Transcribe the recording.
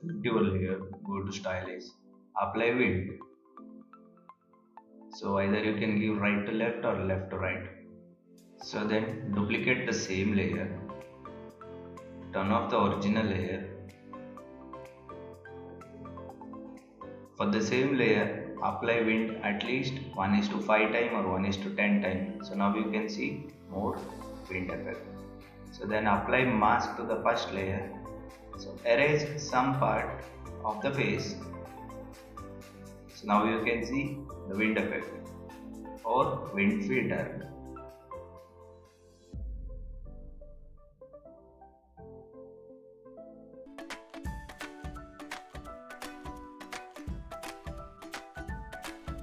select your layer, go to stylize, apply wind. So either you can give right to left or left to right. So then duplicate the same layer, turn off the original layer. For the same layer, apply wind at least 1 is to 5 time or 1 is to 10 time. So now you can see more wind effect. So then apply mask to the first layer. So erase some part of the face. So now you can see the wind effect or wind filter.